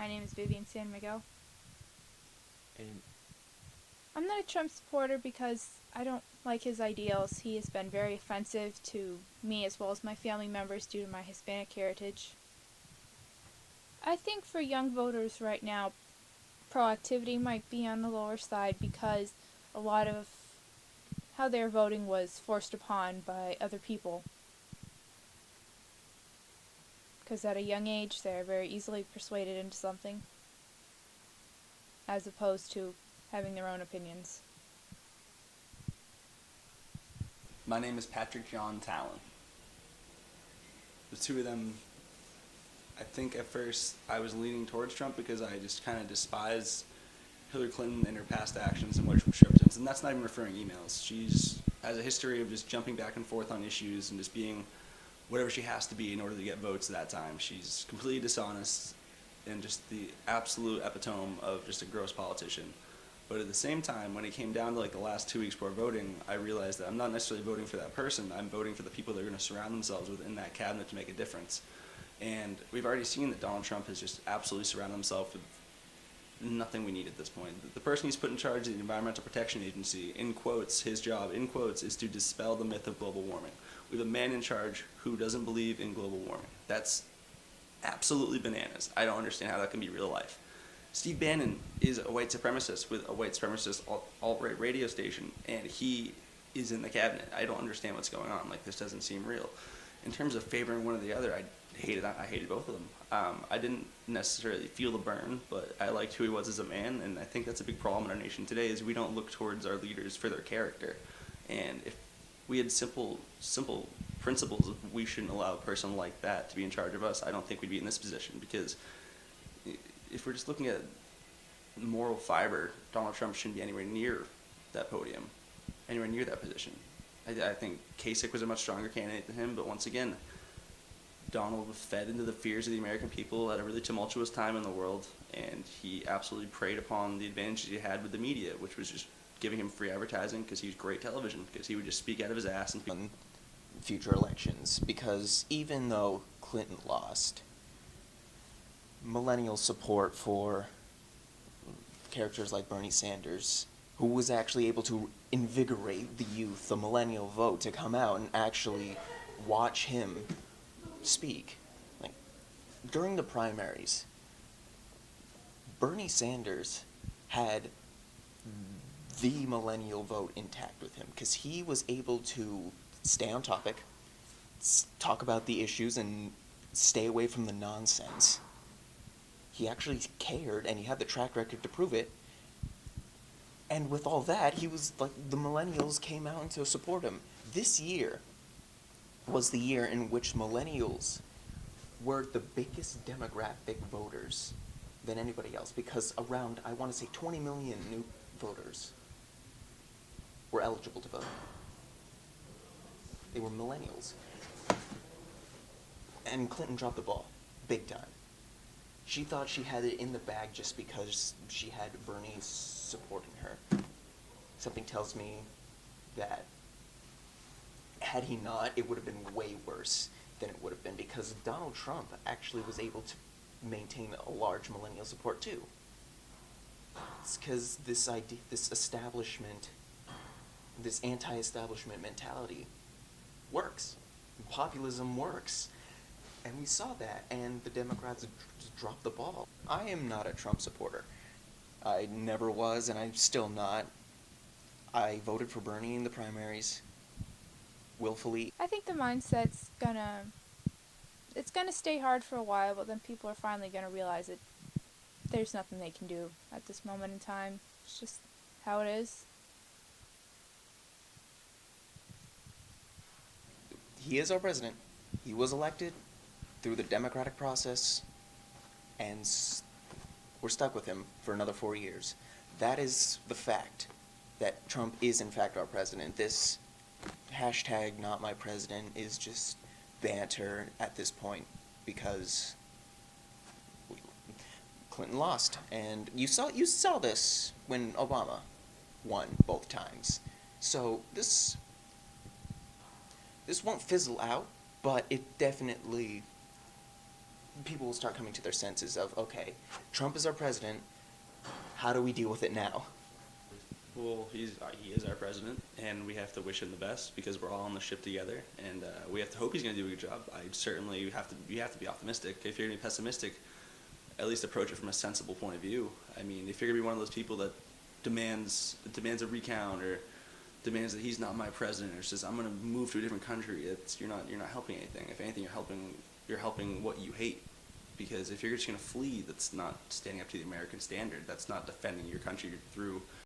My name is Vivian San Miguel. And I'm not a Trump supporter because I don't like his ideals. He has been very offensive to me as well as my family members due to my Hispanic heritage. I think for young voters right now, proactivity might be on the lower side because a lot of how they're voting was forced upon by other people. Because at a young age, they're very easily persuaded into something, as opposed to having their own opinions. My name is Patrick John Talon. The two of them, I think at first I was leaning towards Trump because I just kind of despise Hillary Clinton and her past actions and what she represents. And that's not even referring emails. She's has a history of just jumping back and forth on issues and just being whatever she has to be in order to get votes at that time. She's completely dishonest and just the absolute epitome of just a gross politician. But at the same time, when it came down to like the last 2 weeks before voting, I realized that I'm not necessarily voting for that person. I'm voting for the people that are going to surround themselves with in that cabinet to make a difference. And we've already seen that Donald Trump has just absolutely surrounded himself with nothing we need at this point. The person he's put in charge of the Environmental Protection Agency, in quotes, his job, in quotes, is to dispel the myth of global warming. We have a man in charge who doesn't believe in global warming. That's absolutely bananas. I don't understand how that can be real life. Steve Bannon is a white supremacist with a white supremacist alt-right radio station, and he is in the cabinet. I don't understand what's going on. Like, this doesn't seem real. In terms of favoring one or the other, I hated both of them. I didn't necessarily feel the burn, but I liked who he was as a man, and I think that's a big problem in our nation today is we don't look towards our leaders for their character. And if we had simple principles of we shouldn't allow a person like that to be in charge of us, I don't think we'd be in this position because if we're just looking at moral fiber, Donald Trump shouldn't be anywhere near that podium, anywhere near that position. I think Kasich was a much stronger candidate than him, but once again, Donald fed into the fears of the American people at a really tumultuous time in the world, and he absolutely preyed upon the advantages he had with the media, which was just giving him free advertising because he was great television, because he would just speak out of his ass and on future elections, because even though Clinton lost, millennial support for characters like Bernie Sanders, who was actually able to invigorate the youth, the millennial vote, to come out and actually watch him speak. Like, during the primaries, Bernie Sanders had the millennial vote intact with him because he was able to stay on topic, talk about the issues, and stay away from the nonsense. He actually cared, and he had the track record to prove it. And with all that, he was like, the millennials came out to support him. This year was the year in which millennials were the biggest demographic voters than anybody else, because around, I want to say, 20 million new voters were eligible to vote. They were millennials. And Clinton dropped the ball, big time. She thought she had it in the bag just because she had Bernie supporting her. Something tells me that had he not, it would have been way worse than it would have been, because Donald Trump actually was able to maintain a large millennial support too. It's because this idea, this establishment, this anti-establishment mentality works. Populism works. And we saw that, and the Democrats just dropped the ball. I am not a Trump supporter. I never was, and I'm still not. I voted for Bernie in the primaries, willfully. I think the mindset's gonna stay hard for a while, but then people are finally gonna realize that there's nothing they can do at this moment in time. It's just how it is. He is our president. He was elected through the democratic process, and we're stuck with him for another 4 years. That is the fact, that Trump is in fact our president. This hashtag not my president is just banter at this point, because Clinton lost, and you saw this when Obama won both times. So this won't fizzle out, but it definitely people will start coming to their senses of, okay, Trump is our president. How do we deal with it now? Well, he is our president, and we have to wish him the best because we're all on the ship together, and we have to hope he's going to do a good job. You have to be optimistic. If you're going to be pessimistic, at least approach it from a sensible point of view. I mean, if you're going to be one of those people that demands a recount or demands that he's not my president or says I'm going to move to a different country, you're not helping anything. If anything, you're helping what you hate. Because if you're just going to flee, that's not standing up to the American standard. That's not defending your country through